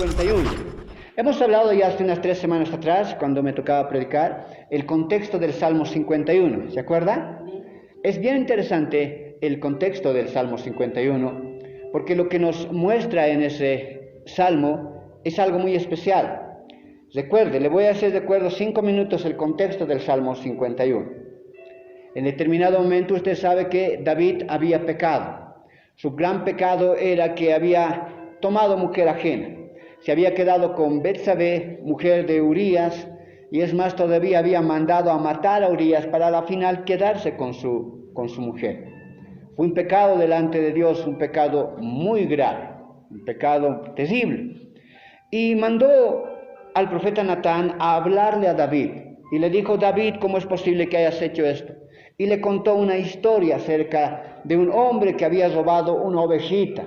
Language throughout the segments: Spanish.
51. Hemos hablado ya hace unas 3 semanas atrás, cuando me tocaba predicar, el contexto del Salmo 51. ¿Se acuerda? Es bien interesante el contexto del Salmo 51, porque lo que nos muestra en ese Salmo es algo muy especial. Recuerde, le voy a hacer de acuerdo 5 minutos el contexto del Salmo 51. En determinado momento usted sabe que David había pecado. Su gran pecado era que había tomado mujer ajena. Se había quedado con Betsabé, mujer de Urías, y es más, todavía había mandado a matar a Urías para al final quedarse con su mujer. Fue un pecado delante de Dios, un pecado muy grave, un pecado terrible. Y mandó al profeta Natán a hablarle a David. Y le dijo: David, ¿cómo es posible que hayas hecho esto? Y le contó una historia acerca de un hombre que había robado una ovejita.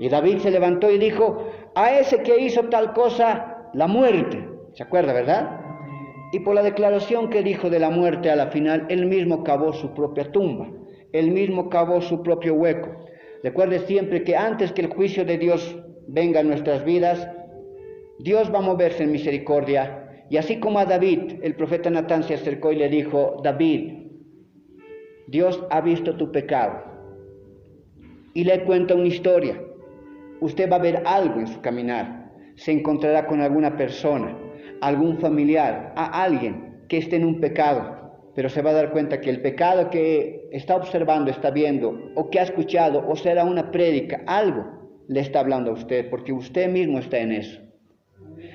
Y David se levantó y dijo: a ese que hizo tal cosa, la muerte. ¿Se acuerda, verdad? Y por la declaración que dijo de la muerte a la final, él mismo cavó su propia tumba. Él mismo cavó su propio hueco. Recuerde siempre que antes que el juicio de Dios venga a nuestras vidas, Dios va a moverse en misericordia. Y así como a David, el profeta Natán se acercó y le dijo: David, Dios ha visto tu pecado. Y le cuenta una historia. Usted va a ver algo en su caminar. Se encontrará con alguna persona, algún familiar, a alguien que esté en un pecado. Pero se va a dar cuenta que el pecado que está observando, está viendo, o que ha escuchado, o será una prédica, algo le está hablando a usted, porque usted mismo está en eso.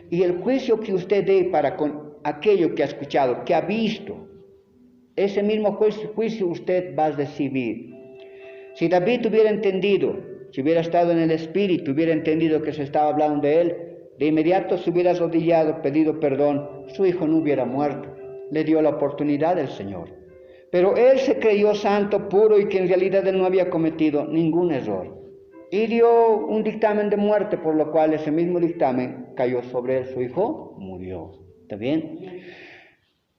Y el juicio que usted dé para con aquello que ha escuchado, que ha visto, ese mismo juicio usted va a recibir. Si David hubiera entendido, si hubiera estado en el Espíritu, hubiera entendido que se estaba hablando de él, de inmediato se hubiera arrodillado, pedido perdón, su hijo no hubiera muerto. Le dio la oportunidad el Señor. Pero él se creyó santo, puro, y que en realidad él no había cometido ningún error. Y dio un dictamen de muerte, por lo cual ese mismo dictamen cayó sobre él. Su hijo murió. ¿Está bien?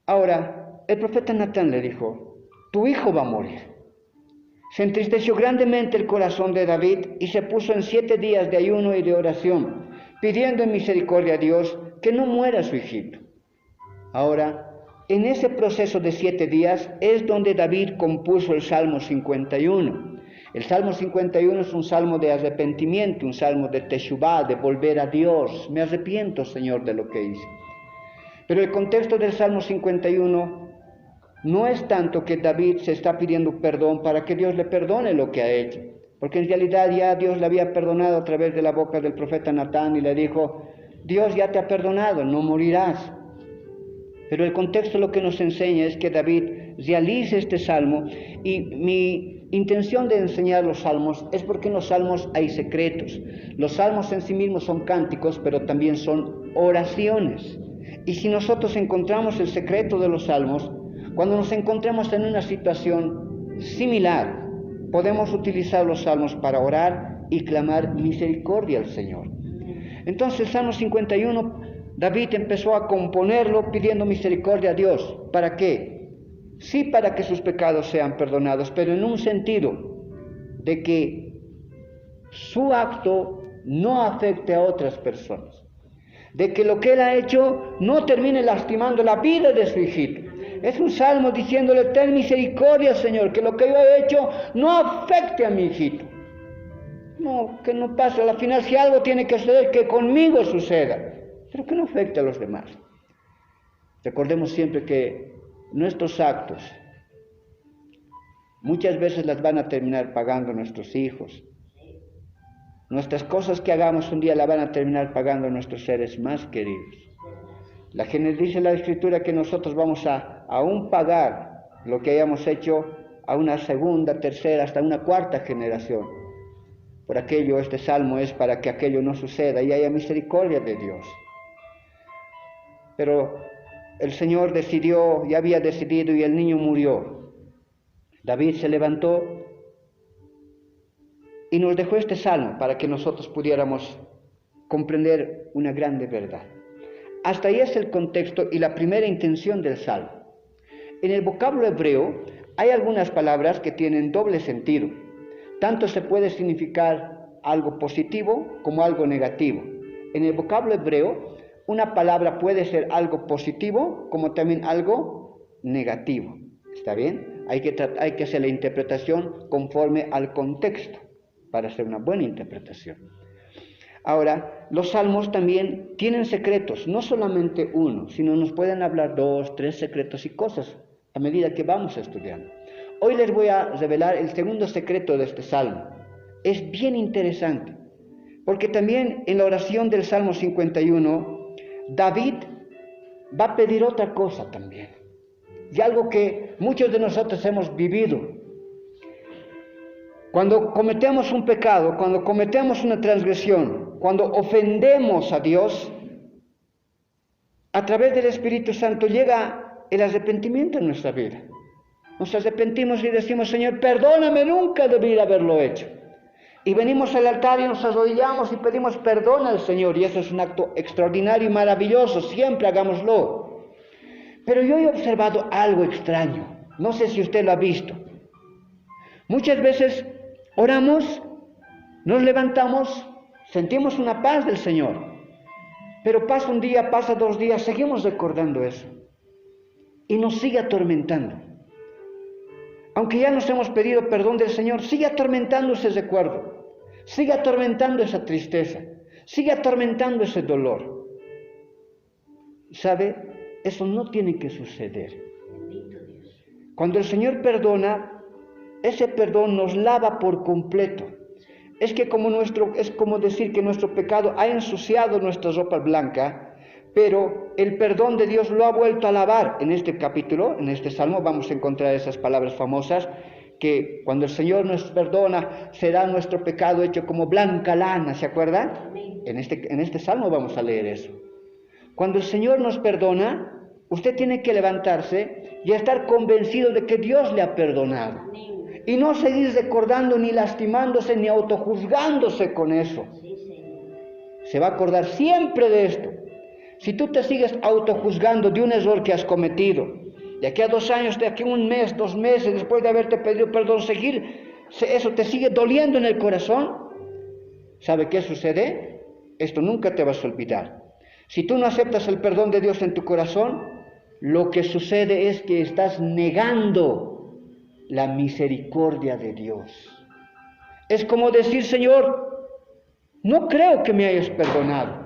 Ahora, el profeta Natán le dijo: tu hijo va a morir. Se entristeció grandemente el corazón de David y se puso en 7 días de ayuno y de oración, pidiendo en misericordia a Dios que no muera su hijito. Ahora, en ese proceso de 7 días es donde David compuso el Salmo 51. El Salmo 51 es un salmo de arrepentimiento, un salmo de teshuvá, de volver a Dios. Me arrepiento, Señor, de lo que hice. Pero el contexto del Salmo 51 no es tanto que David se está pidiendo perdón para que Dios le perdone lo que ha hecho, porque en realidad ya Dios le había perdonado a través de la boca del profeta Natán y le dijo: Dios ya te ha perdonado, no morirás. Pero el contexto lo que nos enseña es que David realice este salmo, y mi intención de enseñar los salmos es porque en los salmos hay secretos. Los salmos en sí mismos son cánticos, pero también son oraciones. Y si nosotros encontramos el secreto de los salmos, cuando nos encontremos en una situación similar, podemos utilizar los salmos para orar y clamar misericordia al Señor. Entonces el Salmo 51, David empezó a componerlo pidiendo misericordia a Dios. ¿Para qué? Sí, para que sus pecados sean perdonados, pero en un sentido de que su acto no afecte a otras personas. De que lo que él ha hecho no termine lastimando la vida de su hijito. Es un salmo diciéndole: ten misericordia, Señor, que lo que yo he hecho no afecte a mi hijito. No, que no pase. Al final, si algo tiene que suceder, que conmigo suceda, pero que no afecte a los demás. Recordemos siempre que nuestros actos muchas veces las van a terminar pagando nuestros hijos. Nuestras cosas que hagamos un día las van a terminar pagando nuestros seres más queridos. Dice la Escritura que nosotros vamos a aún pagar lo que hayamos hecho a una segunda, tercera, hasta una cuarta generación. Por aquello, este salmo es para que aquello no suceda y haya misericordia de Dios. Pero el Señor decidió, ya había decidido, y el niño murió. David se levantó y nos dejó este salmo para que nosotros pudiéramos comprender una grande verdad. Hasta ahí es el contexto y la primera intención del salmo. En el vocablo hebreo hay algunas palabras que tienen doble sentido. Tanto se puede significar algo positivo como algo negativo. en el vocablo hebreo una palabra puede ser algo positivo como también algo negativo. ¿Está bien? Hay que hacer la interpretación conforme al contexto para hacer una buena interpretación. Ahora, los salmos también tienen secretos, no solamente uno, sino nos pueden hablar 2, 3 secretos y cosas a medida que vamos estudiando. Hoy les voy a revelar el segundo secreto de este salmo. Es bien interesante, porque también en la oración del Salmo 51, David va a pedir otra cosa también, y algo que muchos de nosotros hemos vivido. Cuando cometemos un pecado, cuando cometemos una transgresión, cuando ofendemos a Dios, a través del Espíritu Santo llega el arrepentimiento en nuestra vida. Nos arrepentimos y decimos: Señor, perdóname, nunca debí haberlo hecho. Y venimos al altar y nos arrodillamos y pedimos perdón al Señor, y eso es un acto extraordinario y maravilloso, siempre hagámoslo. Pero yo he observado algo extraño, no sé si usted lo ha visto. Muchas veces oramos, nos levantamos, sentimos una paz del Señor, pero pasa un día, pasa 2 días, seguimos recordando eso y nos sigue atormentando. Aunque ya nos hemos pedido perdón del Señor, sigue atormentando ese recuerdo, sigue atormentando esa tristeza, sigue atormentando ese dolor. ¿Sabe? Eso no tiene que suceder. Cuando el Señor perdona, ese perdón nos lava por completo. Es como decir que nuestro pecado ha ensuciado nuestra ropa blanca, pero el perdón de Dios lo ha vuelto a lavar. En este capítulo, en este salmo, vamos a encontrar esas palabras famosas, que cuando el Señor nos perdona, será nuestro pecado hecho como blanca lana, ¿se acuerdan? En este salmo vamos a leer eso. Cuando el Señor nos perdona, usted tiene que levantarse y estar convencido de que Dios le ha perdonado. Y no seguir recordando, ni lastimándose, ni autojuzgándose con eso. Se va a acordar siempre de esto. Si tú te sigues autojuzgando de un error que has cometido, de aquí a 2 años, de aquí a 1 mes, 2 meses, después de haberte pedido perdón, eso te sigue doliendo en el corazón, ¿sabe qué sucede? Esto nunca te vas a olvidar. Si tú no aceptas el perdón de Dios en tu corazón, lo que sucede es que estás negando la misericordia de Dios. Es como decir: Señor, no creo que me hayas perdonado.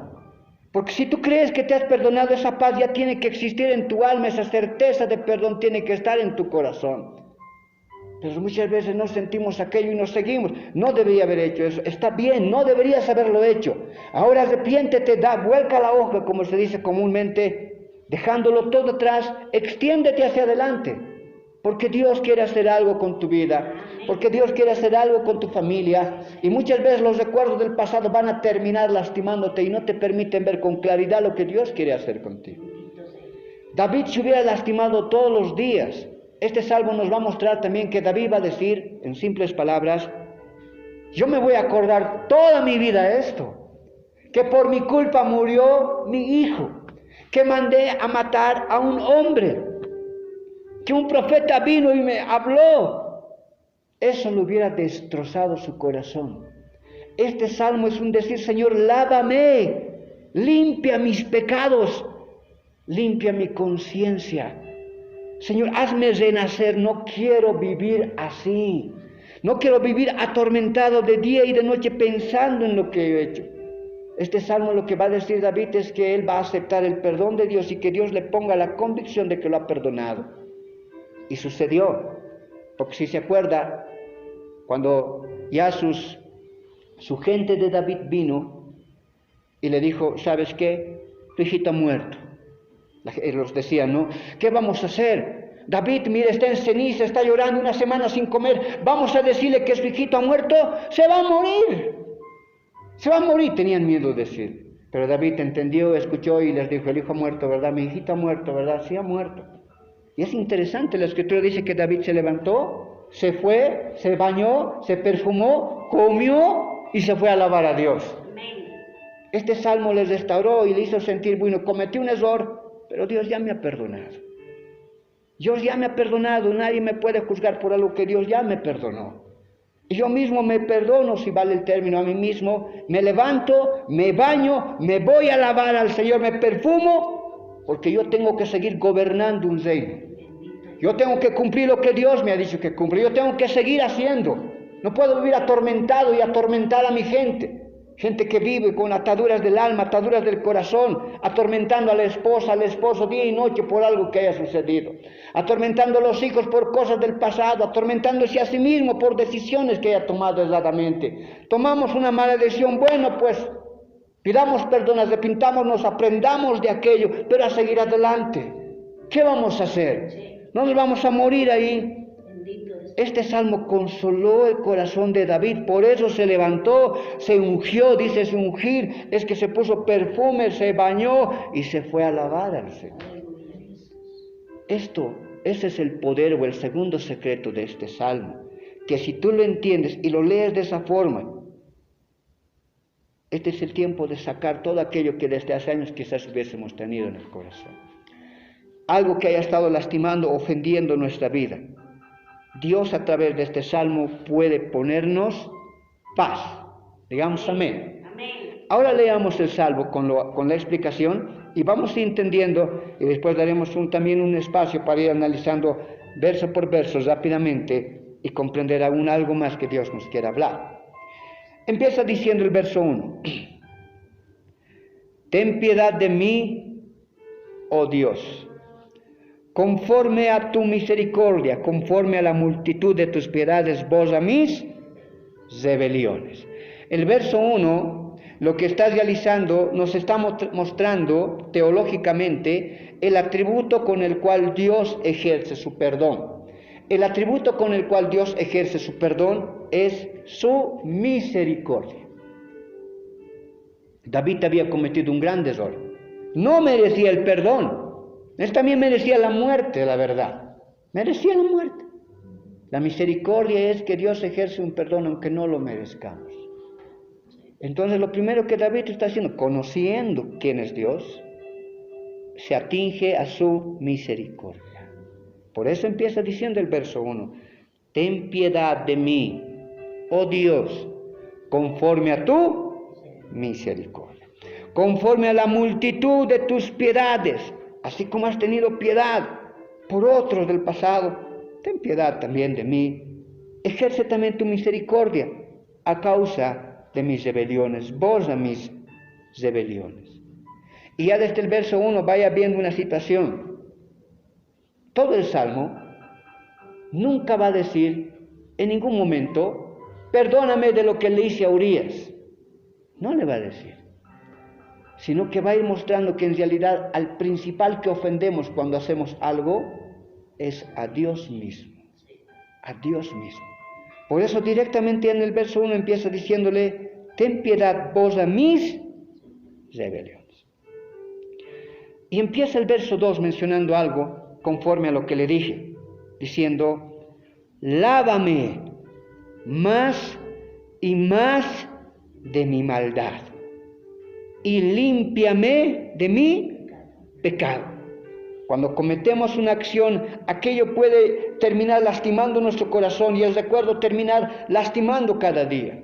Porque si tú crees que te has perdonado, esa paz ya tiene que existir en tu alma, esa certeza de perdón tiene que estar en tu corazón. Pero muchas veces no sentimos aquello y nos seguimos. No debería haber hecho eso. Está bien, no deberías haberlo hecho. Ahora arrepiéntete, vuelca la hoja, como se dice comúnmente, dejándolo todo atrás, extiéndete hacia adelante. Porque Dios quiere hacer algo con tu vida, porque Dios quiere hacer algo con tu familia, y muchas veces los recuerdos del pasado van a terminar lastimándote y no te permiten ver con claridad lo que Dios quiere hacer contigo. David se hubiera lastimado todos los días. Este salmo nos va a mostrar también que David va a decir, en simples palabras: yo me voy a acordar toda mi vida esto, que por mi culpa murió mi hijo, que mandé a matar a un hombre, que un profeta vino y me habló. Eso le hubiera destrozado su corazón. Este salmo es un decir: Señor, lávame, limpia mis pecados, limpia mi conciencia. Señor, hazme renacer, no quiero vivir así. No quiero vivir atormentado de día y de noche pensando en lo que he hecho. Este salmo lo que va a decir David es que él va a aceptar el perdón de Dios y que Dios le ponga la convicción de que lo ha perdonado. Y sucedió, porque si se acuerda, cuando ya su gente de David vino y le dijo: ¿sabes qué? Tu hijito ha muerto. Los decía, ¿no? ¿Qué vamos a hacer? David, mire, está en ceniza, está llorando 1 semana sin comer. Vamos a decirle que su hijito ha muerto. Se va a morir. Se va a morir, tenían miedo de decir. Pero David entendió, escuchó y les dijo: el hijo ha muerto, ¿verdad? Mi hijito ha muerto, ¿verdad? Sí, ha muerto. Y es interesante, la escritura dice que David se levantó, se fue, se bañó, se perfumó, comió y se fue a alabar a Dios. Este salmo les restauró y le hizo sentir: bueno, cometí un error, pero Dios ya me ha perdonado. Dios ya me ha perdonado, nadie me puede juzgar por algo que Dios ya me perdonó. Y yo mismo me perdono, si vale el término, a mí mismo. Me levanto, me baño, me voy a lavar al Señor, me perfumo, porque yo tengo que seguir gobernando un reino. Yo tengo que cumplir lo que Dios me ha dicho que cumpla. Yo tengo que seguir haciendo. No puedo vivir atormentado y atormentar a mi gente. Gente que vive con ataduras del alma, ataduras del corazón, atormentando a la esposa, al esposo día y noche por algo que haya sucedido. Atormentando a los hijos por cosas del pasado, atormentándose a sí mismo por decisiones que haya tomado erradamente. Tomamos una mala decisión, bueno, pues pidamos perdón, arrepintámonos, aprendamos de aquello, pero a seguir adelante. ¿Qué vamos a hacer? No nos vamos a morir ahí. Este salmo consoló el corazón de David, por eso se levantó, se ungió, dice se ungir, es que se puso perfume, se bañó y se fue a alabar al Señor. Ese es el poder o el segundo secreto de este salmo, que si tú lo entiendes y lo lees de esa forma, este es el tiempo de sacar todo aquello que desde hace años quizás hubiésemos tenido en el corazón. Algo que haya estado lastimando, ofendiendo nuestra vida. Dios a través de este salmo puede ponernos paz. Digamos amén. Ahora leamos el salmo con la explicación y vamos entendiendo y después daremos también un espacio para ir analizando verso por verso rápidamente y comprender aún algo más que Dios nos quiera hablar. Empieza diciendo el verso 1. Ten piedad de mí, oh Dios, conforme a tu misericordia, conforme a la multitud de tus piedades, borra mis rebeliones. El verso 1, lo que está realizando, nos está mostrando teológicamente el atributo con el cual Dios ejerce su perdón. El atributo con el cual Dios ejerce su perdón es su misericordia. David había cometido un gran error. No merecía el perdón. Él también merecía la muerte, la verdad. Merecía la muerte. La misericordia es que Dios ejerce un perdón aunque no lo merezcamos. Entonces lo primero que David está haciendo, conociendo quién es Dios, se atinge a su misericordia. Por eso empieza diciendo el verso 1. Ten piedad de mí, oh Dios, conforme a tu misericordia. Conforme a la multitud de tus piedades. Así como has tenido piedad por otros del pasado, ten piedad también de mí. Ejerce también tu misericordia a causa de mis rebeliones. Borra mis rebeliones. Y ya desde el verso 1 vaya viendo una situación. Todo el salmo nunca va a decir en ningún momento, perdóname de lo que le hice a Urías. No le va a decir. Sino que va a ir mostrando que en realidad al principal que ofendemos cuando hacemos algo es a Dios mismo. A Dios mismo. Por eso directamente en el verso 1 empieza diciéndole, ten piedad, borra mis rebeliones. Y empieza el verso 2 mencionando algo conforme a lo que le dije, diciendo, lávame más y más de mi maldad y límpiame de mi pecado. Cuando cometemos una acción, aquello puede terminar lastimando nuestro corazón y el recuerdo terminar lastimando cada día.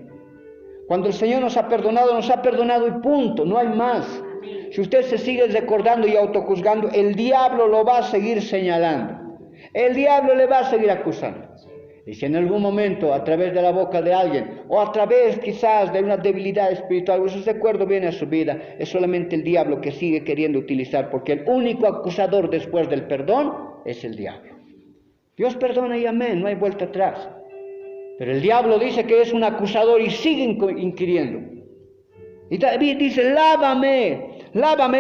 Cuando el Señor nos ha perdonado y punto, no hay más. Si usted se sigue recordando y autojuzgando, el diablo lo va a seguir señalando. El diablo le va a seguir acusando. Y si en algún momento, a través de la boca de alguien, o a través quizás de una debilidad espiritual, ese recuerdo viene a su vida, es solamente el diablo que sigue queriendo utilizar, porque el único acusador después del perdón es el diablo. Dios perdona y amén, no hay vuelta atrás. Pero el diablo dice que es un acusador y sigue inquiriendo. Y David dice, lávame,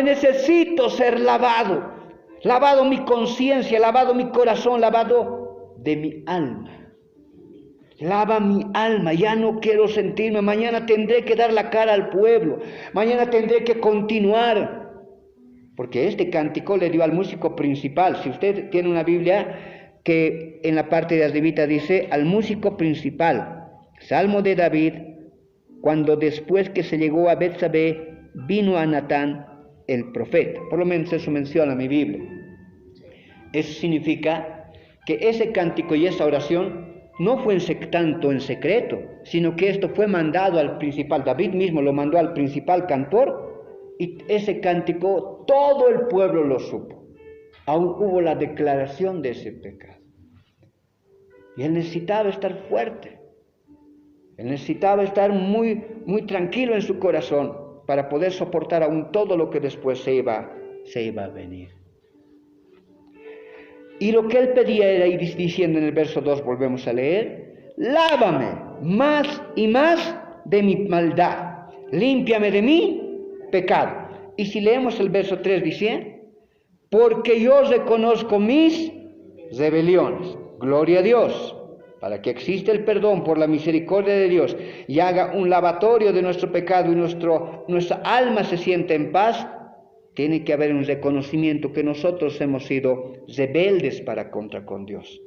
necesito ser lavado. Lavado mi conciencia, lavado mi corazón, lavado de mi alma. Lava mi alma, ya no quiero sentirme, mañana tendré que dar la cara al pueblo, mañana tendré que continuar, porque este cántico le dio al músico principal. Si usted tiene una Biblia que en la parte de arribita dice, al músico principal, Salmo de David, cuando después que se llegó a Betsabé, vino a Natán el profeta, por lo menos eso menciona mi Biblia. Eso significa que ese cántico y esa oración no fue tanto en secreto, sino que esto fue mandado al principal. David mismo lo mandó al principal cantor y ese cántico todo el pueblo lo supo. Aún hubo la declaración de ese pecado. Y él necesitaba estar fuerte. Él necesitaba estar muy, muy tranquilo en su corazón para poder soportar aún todo lo que después se iba a venir. Y lo que él pedía era ir diciendo en el verso 2, volvemos a leer: lávame más y más de mi maldad, límpiame de mi pecado. Y si leemos el verso 3 dice: porque yo reconozco mis rebeliones. Gloria a Dios, para que exista el perdón por la misericordia de Dios y haga un lavatorio de nuestro pecado y nuestra alma se sienta en paz. Tiene que haber un reconocimiento que nosotros hemos sido rebeldes para contra con Dios.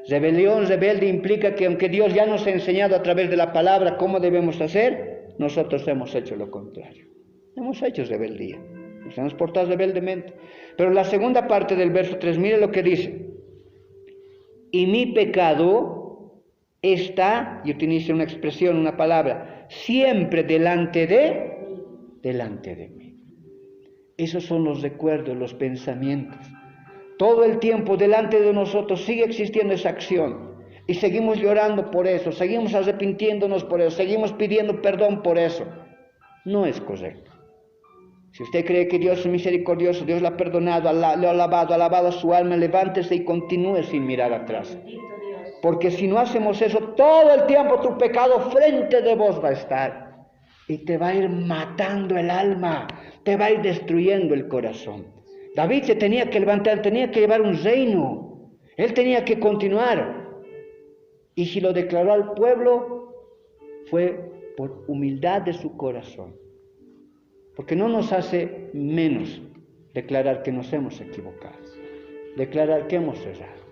Rebelión, rebelde implica que aunque Dios ya nos ha enseñado a través de la palabra cómo debemos hacer, nosotros hemos hecho lo contrario. Hemos hecho rebeldía, nos hemos portado rebeldemente. Pero la segunda parte del verso 3, mire lo que dice: y mi pecado está, y utiliza una expresión, una palabra, siempre delante de mí. Esos son los recuerdos, los pensamientos. Todo el tiempo delante de nosotros sigue existiendo esa acción. Y seguimos llorando por eso, seguimos arrepintiéndonos por eso, seguimos pidiendo perdón por eso. No es correcto. Si usted cree que Dios es misericordioso, Dios la ha perdonado, le ha lavado a su alma, levántese y continúe sin mirar atrás. Porque si no hacemos eso, todo el tiempo tu pecado frente de vos va a estar. Y te va a ir matando el alma, te va a ir destruyendo el corazón. David se tenía que levantar, tenía que llevar un reino. Él tenía que continuar. Y si lo declaró al pueblo, fue por humildad de su corazón. Porque no nos hace menos declarar que nos hemos equivocado, declarar que hemos errado.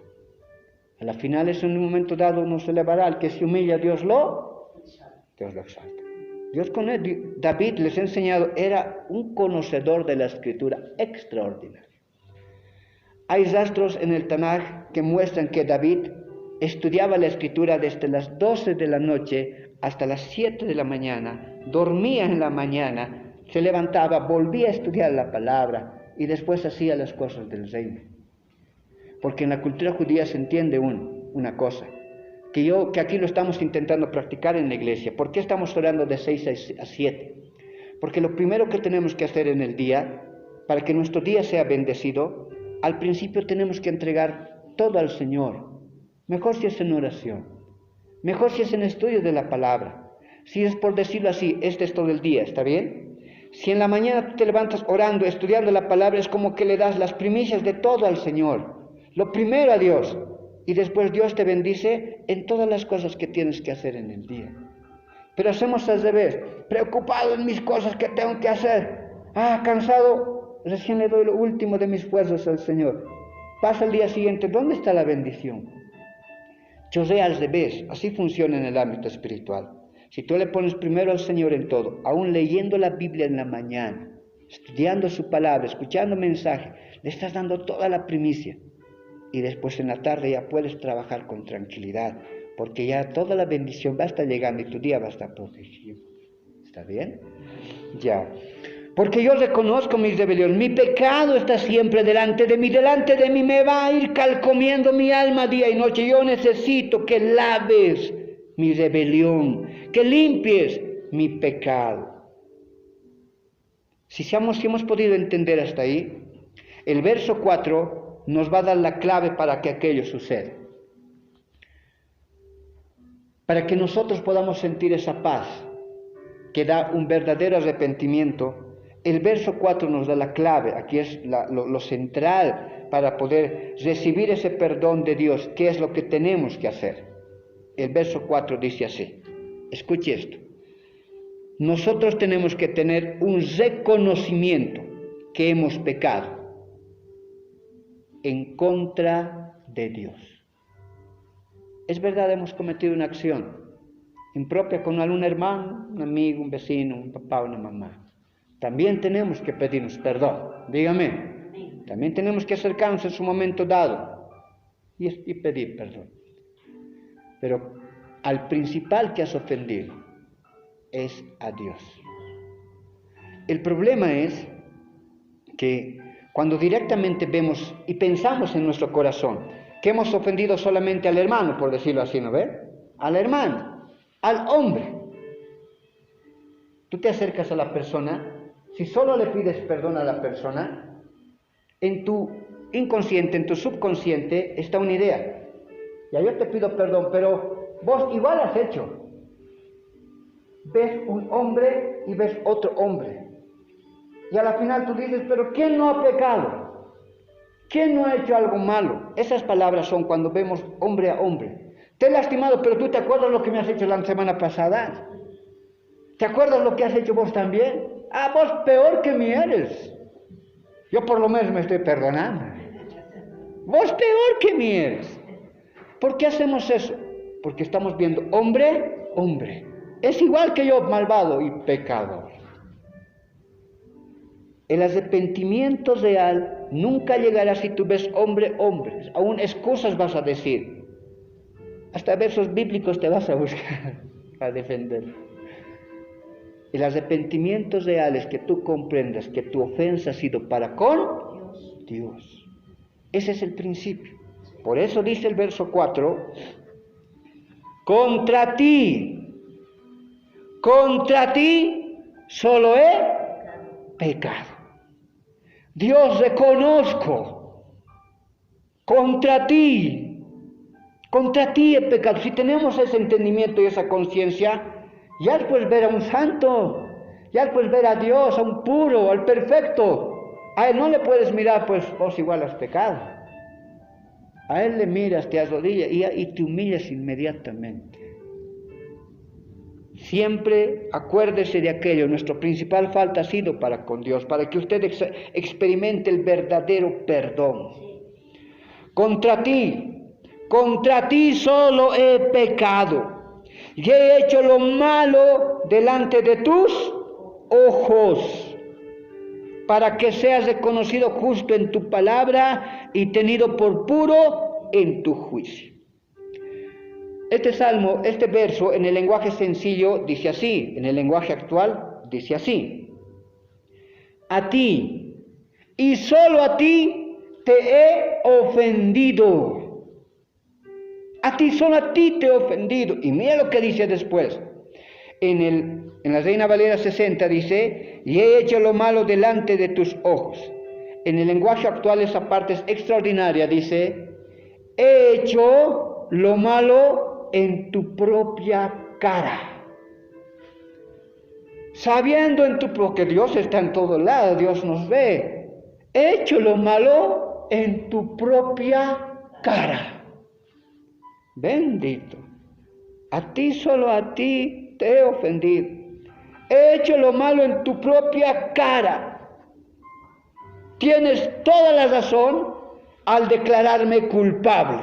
A la final, eso en un momento dado nos elevará. Al que se humilla, Dios lo exalta. Dios con él, David, les he enseñado, era un conocedor de la Escritura extraordinario. Hay rastros en el Tanaj que muestran que David estudiaba la Escritura desde las 12 de la noche hasta las 7 de la mañana, dormía en la mañana, se levantaba, volvía a estudiar la palabra y después hacía las cosas del reino. Porque en la cultura judía se entiende una cosa, que aquí lo estamos intentando practicar en la iglesia. ¿Por qué estamos orando de 6 a 7? Porque lo primero que tenemos que hacer en el día, para que nuestro día sea bendecido, al principio tenemos que entregar todo al Señor. Mejor si es en oración, mejor si es en estudio de la palabra. Si es por decirlo así, este es todo el día, ¿está bien? Si en la mañana tú te levantas orando, estudiando la palabra, es como que le das las primicias de todo al Señor. Lo primero a Dios. Y después Dios te bendice en todas las cosas que tienes que hacer en el día. Pero hacemos al revés, preocupado en mis cosas que tengo que hacer. Cansado, recién le doy lo último de mis fuerzas al Señor. Pasa el día siguiente, ¿dónde está la bendición? Chorrea al revés, así funciona en el ámbito espiritual. Si tú le pones primero al Señor en todo, aún leyendo la Biblia en la mañana, estudiando su palabra, escuchando mensaje, le estás dando toda la primicia. Y después en la tarde ya puedes trabajar con tranquilidad, porque ya toda la bendición va a estar llegando y tu día va a estar protegido. ¿Está bien? Ya. Porque yo reconozco mis rebeliones, mi pecado está siempre delante de mí me va a ir calcomiendo mi alma día y noche. Yo necesito que laves mi rebelión, que limpies mi pecado. Si hemos podido entender hasta ahí, el verso 4 nos va a dar la clave para que aquello suceda. Para que nosotros podamos sentir esa paz que da un verdadero arrepentimiento, el verso 4 nos da la clave. Aquí es lo central para poder recibir ese perdón de Dios. ¿Qué es lo que tenemos que hacer? El verso 4 dice así. Escuche esto. Nosotros tenemos que tener un reconocimiento que hemos pecado en contra de Dios. Es verdad, hemos cometido una acción impropia con algún hermano, un amigo, un vecino, un papá, una mamá. También tenemos que pedirnos perdón, dígame. También tenemos que acercarnos en su momento dado y pedir perdón. pero al principal que has ofendido es a Dios. El problema es que cuando directamente vemos y pensamos en nuestro corazón que hemos ofendido solamente al hermano, por decirlo así, ¿no ve? Al hermano, al hombre. Tú te acercas a la persona, si solo le pides perdón a la persona, en tu inconsciente, en tu subconsciente está una idea. Ya yo te pido perdón, pero vos igual has hecho. Ves un hombre y ves otro hombre. Y a la final tú dices, pero ¿quién no ha pecado? ¿Quién no ha hecho algo malo? Esas palabras son cuando vemos hombre a hombre. Te he lastimado, pero tú te acuerdas lo que me has hecho la semana pasada. ¿Te acuerdas lo que has hecho vos también? Ah, vos peor que mí eres. Yo por lo menos me estoy perdonando. Vos peor que mí eres. ¿Por qué hacemos eso? Porque estamos viendo hombre, hombre. Es igual que yo, malvado y pecador. El arrepentimiento real nunca llegará si tú ves hombre, hombre. Aún excusas vas a decir. Hasta versos bíblicos te vas a buscar para defender. El arrepentimiento real es que tú comprendas que tu ofensa ha sido para con Dios. Ese es el principio. Por eso dice el verso 4, contra ti solo he pecado. Dios, reconozco, contra ti he pecado. Si tenemos ese entendimiento y esa conciencia, ya después ver a un santo, ya después ver a Dios, a un puro, al perfecto, a Él no le puedes mirar, pues vos igual has pecado. A Él le miras, te arrodillas y te humillas inmediatamente. Siempre acuérdese de aquello, nuestra principal falta ha sido para con Dios, para que usted experimente el verdadero perdón. Contra ti solo he pecado y he hecho lo malo delante de tus ojos, para que seas reconocido justo en tu palabra y tenido por puro en tu juicio. Este salmo, este verso en el lenguaje sencillo dice así, en el lenguaje actual dice así: a ti y solo a ti te he ofendido. A ti, solo a ti te he ofendido. Y mira lo que dice después. En la Reina Valera 60 dice, y he hecho lo malo delante de tus ojos. En el lenguaje actual esa parte es extraordinaria, dice, he hecho lo malo en tu propia cara. Sabiendo porque Dios está en todo lado, Dios nos ve. He hecho lo malo en tu propia cara. Bendito. A ti, solo a ti te he ofendido. He hecho lo malo en tu propia cara. Tienes toda la razón al declararme culpable.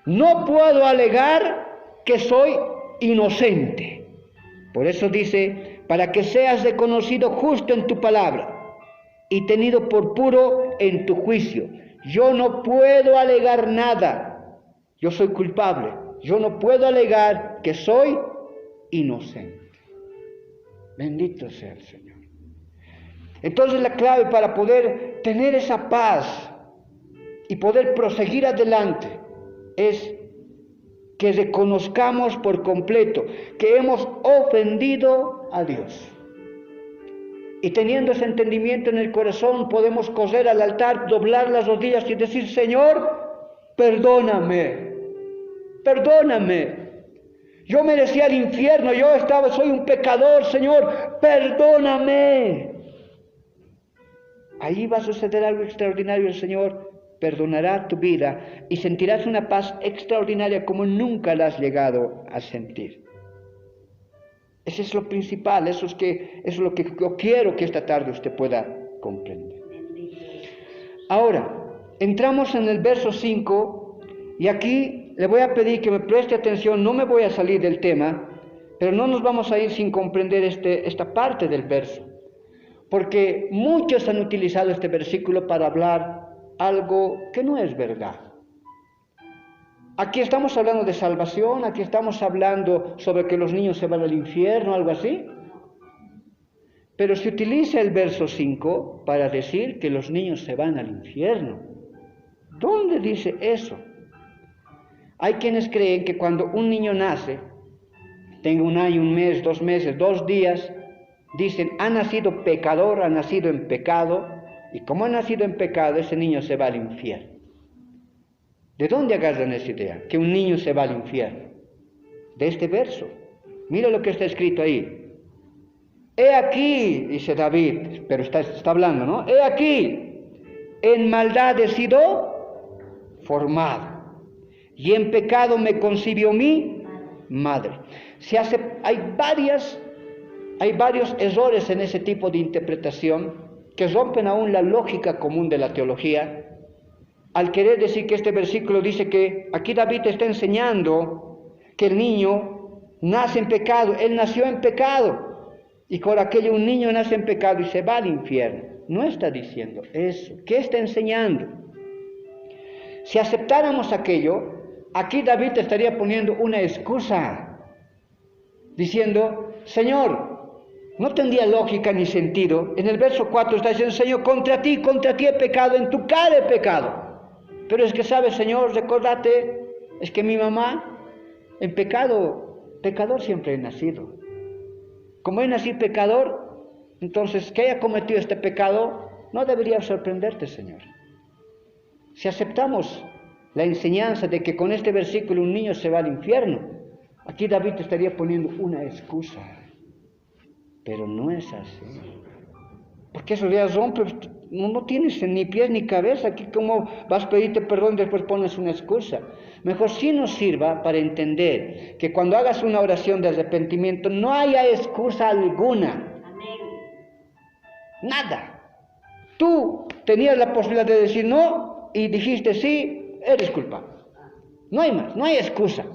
No puedo alegar que soy inocente. Por eso dice, para que seas reconocido justo en tu palabra y tenido por puro en tu juicio. Yo no puedo alegar nada. Yo soy culpable. Yo no puedo alegar que soy inocente. Bendito sea el Señor. Entonces la clave para poder tener esa paz y poder proseguir adelante es que reconozcamos por completo que hemos ofendido a Dios. Y teniendo ese entendimiento en el corazón, podemos correr al altar, doblar las rodillas y decir, Señor, perdóname. Yo merecía el infierno, soy un pecador, Señor, perdóname. Ahí va a suceder algo extraordinario, el Señor perdonará tu vida y sentirás una paz extraordinaria como nunca la has llegado a sentir. Eso es lo principal, eso es lo que yo quiero que esta tarde usted pueda comprender. Ahora, entramos en el verso 5 y aquí le voy a pedir que me preste atención, no me voy a salir del tema, pero no nos vamos a ir sin comprender esta parte del verso, porque muchos han utilizado este versículo para hablar algo que no es verdad. Aquí estamos hablando de salvación, aquí estamos hablando sobre que los niños se van al infierno, algo así. Pero se utiliza el verso 5 para decir que los niños se van al infierno. ¿Dónde dice eso? Hay quienes creen que cuando un niño nace, tenga 1 año, 1 mes, 2 meses, 2 días, dicen, ha nacido pecador, ha nacido en pecado, y como ha nacido en pecado, ese niño se va al infierno. ¿De dónde agarran esa idea? Que un niño se va al infierno. De este verso. Mira lo que está escrito ahí. He aquí, dice David, pero está hablando, ¿no? He aquí, en maldad he sido formado, y en pecado me concibió mi madre. Hay varios errores en ese tipo de interpretación que rompen aún la lógica común de la teología, al querer decir que este versículo dice que aquí David está enseñando que el niño nace en pecado, él nació en pecado, y por aquello un niño nace en pecado y se va al infierno. No está diciendo eso. ¿Qué está enseñando? Si aceptáramos aquello, aquí David estaría poniendo una excusa, diciendo, Señor, no tendría lógica ni sentido. En el verso 4 está diciendo, Señor, contra ti he pecado, en tu cara he pecado. Pero es que, ¿sabes, Señor? Recordate, es que mi mamá, en pecador siempre he nacido. Como he nacido pecador, entonces que haya cometido este pecado no debería sorprenderte, Señor. Si aceptamos la enseñanza de que con este versículo un niño se va al infierno, aquí David estaría poniendo una excusa. Pero no es así. Porque eso ya rompe, no tienes ni pies ni cabeza. Aquí como vas a pedirte perdón y después pones una excusa. Mejor sí nos sirva para entender que cuando hagas una oración de arrepentimiento no haya excusa alguna. Nada. Tú tenías la posibilidad de decir no y dijiste sí, eres culpable. No hay más, no hay excusa.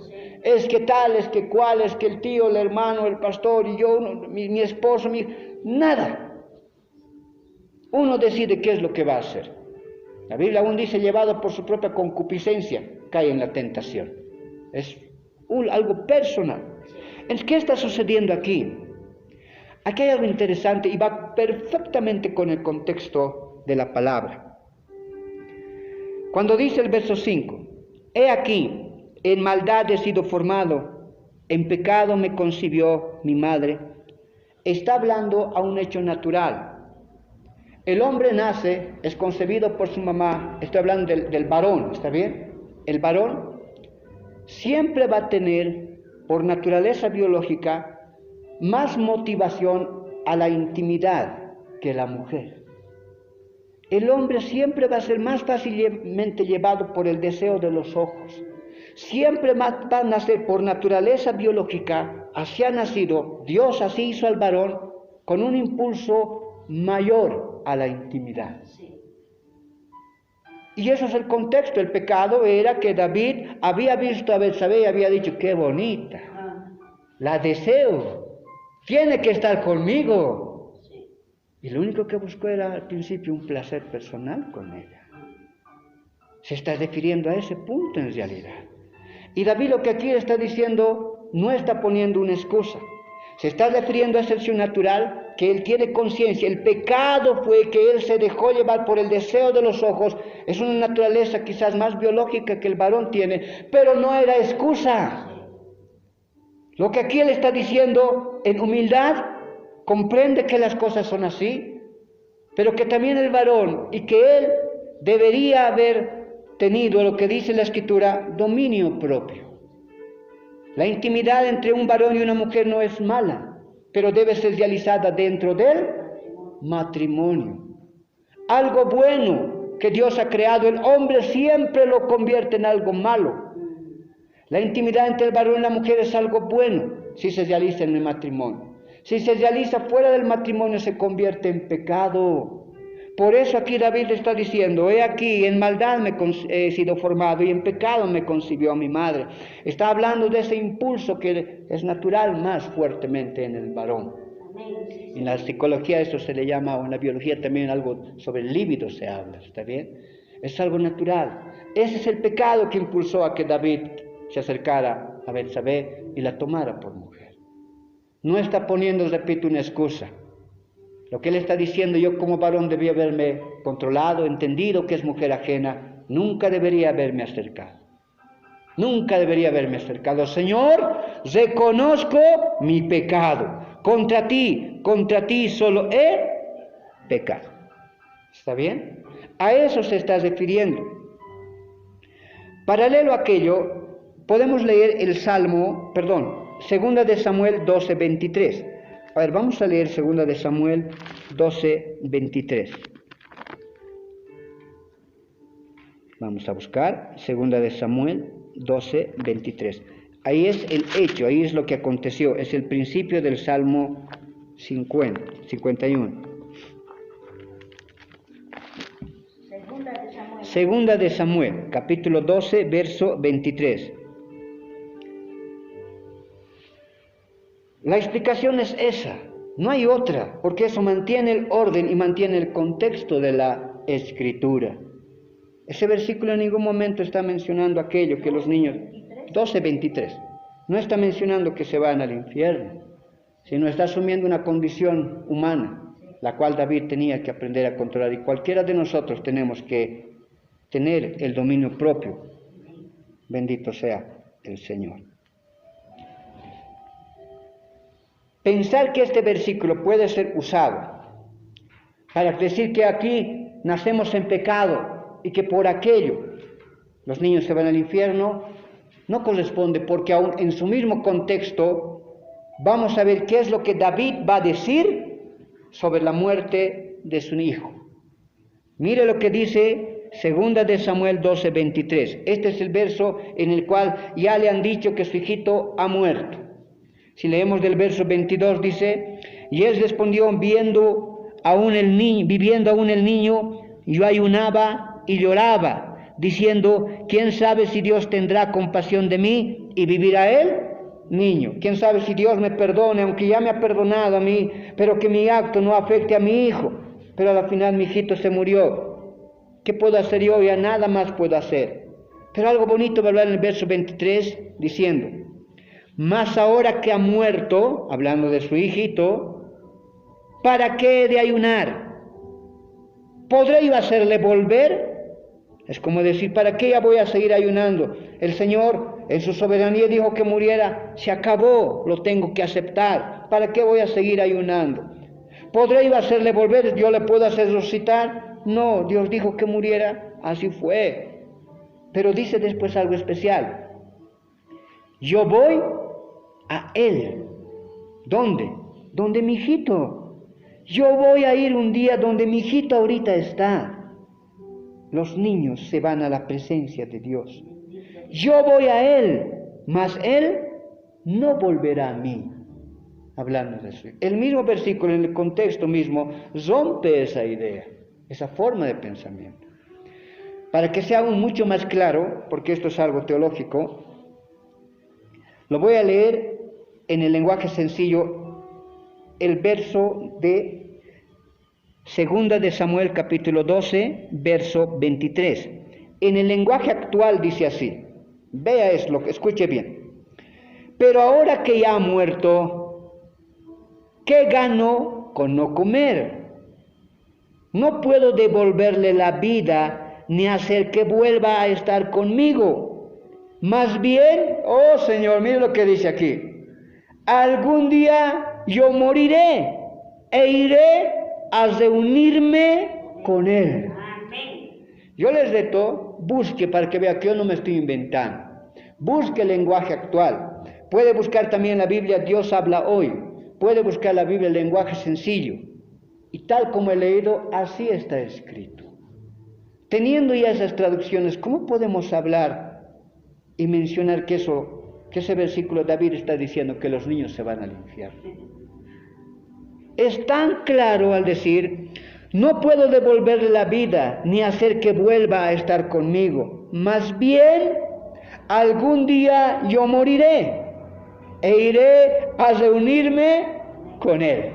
Es que tal, es que cual, es que el tío, el hermano, el pastor y yo, mi esposo, nada. Uno decide qué es lo que va a hacer. La Biblia aún dice, llevado por su propia concupiscencia, cae en la tentación. Es algo personal. ¿Qué está sucediendo aquí? Aquí hay algo interesante y va perfectamente con el contexto de la palabra. Cuando dice el verso 5, he aquí, en maldad he sido formado, en pecado me concibió mi madre, está hablando a un hecho natural. El hombre nace, es concebido por su mamá, estoy hablando del varón, ¿está bien? El varón siempre va a tener, por naturaleza biológica, más motivación a la intimidad que la mujer. El hombre siempre va a ser más fácilmente llevado por el deseo de los ojos. Siempre va a nacer por naturaleza biológica, así ha nacido, Dios así hizo al varón, con un impulso mayor a la intimidad. Y eso es el contexto. El pecado era que David había visto a Betsabé y había dicho, qué bonita, la deseo, tiene que estar conmigo. Y lo único que buscó era al principio un placer personal con ella. Se está refiriendo a ese punto en realidad. Y David lo que aquí está diciendo no está poniendo una excusa. Se está refiriendo a ese hecho natural que él tiene conciencia. El pecado fue que él se dejó llevar por el deseo de los ojos. Es una naturaleza quizás más biológica que el varón tiene, pero no era excusa. Lo que aquí él está diciendo en humildad, comprende que las cosas son así, pero que también el varón y que él debería haber tenido, lo que dice la Escritura, dominio propio. La intimidad entre un varón y una mujer no es mala, pero debe ser realizada dentro del matrimonio. Algo bueno que Dios ha creado, el hombre siempre lo convierte en algo malo. La intimidad entre el varón y la mujer es algo bueno si se realiza en el matrimonio. Si se realiza fuera del matrimonio se convierte en pecado. Por eso aquí David está diciendo, he aquí, en maldad he sido formado y en pecado me concibió mi madre. Está hablando de ese impulso que es natural más fuertemente en el varón. En la psicología eso se le llama, o en la biología también algo sobre el líbido se habla, ¿está bien? Es algo natural. Ese es el pecado que impulsó a que David se acercara a Betsabé y la tomara por mujer. No está poniendo, repito, una excusa. Lo que él está diciendo, yo como varón debía haberme controlado, entendido que es mujer ajena, nunca debería haberme acercado. Nunca debería haberme acercado. Señor, reconozco mi pecado. Contra ti solo he pecado. ¿Está bien? A eso se está refiriendo. Paralelo a aquello, podemos leer el Salmo, Segunda de Samuel 12:23. A ver, vamos a leer Segunda de Samuel 12:23. Vamos a buscar Segunda de Samuel 12:23. Ahí es el hecho, ahí es lo que aconteció, es el principio del Salmo 51. Segunda de Samuel, capítulo 12, verso 23. La explicación es esa, no hay otra, porque eso mantiene el orden y mantiene el contexto de la Escritura. Ese versículo en ningún momento está mencionando aquello que los niños... 12:23. No está mencionando que se van al infierno, sino está asumiendo una condición humana, la cual David tenía que aprender a controlar, y cualquiera de nosotros tenemos que tener el dominio propio. Bendito sea el Señor. Pensar que este versículo puede ser usado para decir que aquí nacemos en pecado y que por aquello los niños se van al infierno, no corresponde, porque aún en su mismo contexto vamos a ver qué es lo que David va a decir sobre la muerte de su hijo. Mire lo que dice Segunda de Samuel 12:23. Este es el verso en el cual ya le han dicho que su hijito ha muerto. Si leemos del verso 22 dice: y él respondió, viviendo aún el niño, yo ayunaba y lloraba, diciendo, ¿quién sabe si Dios tendrá compasión de mí y vivirá él? Niño, ¿quién sabe si Dios me perdone, aunque ya me ha perdonado a mí, pero que mi acto no afecte a mi hijo? Pero al final mi hijito se murió. ¿Qué puedo hacer yo? Ya nada más puedo hacer. Pero algo bonito va a hablar en el verso 23 diciendo: mas ahora que ha muerto, hablando de su hijito, ¿para qué he de ayunar? ¿Podré yo hacerle volver? Es como decir, ¿para qué ya voy a seguir ayunando? El Señor en su soberanía dijo que muriera, se acabó, lo tengo que aceptar. ¿Para qué voy a seguir ayunando? ¿Podré yo hacerle volver? ¿Yo le puedo hacer resucitar? No, Dios dijo que muriera, así fue. Pero dice después algo especial: yo voy a él. ¿Dónde? Donde mi hijito. Yo voy a ir un día donde mi hijito ahorita está. Los niños se van a la presencia de Dios. Yo voy a él, mas él no volverá a mí. Hablando de eso. El mismo versículo, en el contexto mismo, rompe esa idea, esa forma de pensamiento. Para que sea aún mucho más claro, porque esto es algo teológico, lo voy a leer en el lenguaje sencillo, el verso de Segunda de Samuel capítulo 12, verso 23. En el lenguaje actual dice así, vea esto, escuche bien. Pero ahora que ya ha muerto, ¿qué gano con no comer? No puedo devolverle la vida ni hacer que vuelva a estar conmigo. Más bien, oh Señor, mire lo que dice aquí: algún día yo moriré e iré a reunirme con Él. Yo les reto, busque para que vea que yo no me estoy inventando. Busque el lenguaje actual. Puede buscar también la Biblia Dios habla hoy. Puede buscar la Biblia el lenguaje sencillo. Y tal como he leído, así está escrito. Teniendo ya esas traducciones, ¿cómo podemos hablar y mencionar que ese versículo David está diciendo que los niños se van al infierno? Es tan claro al decir: no puedo devolverle la vida ni hacer que vuelva a estar conmigo. Más bien, algún día yo moriré e iré a reunirme con Él.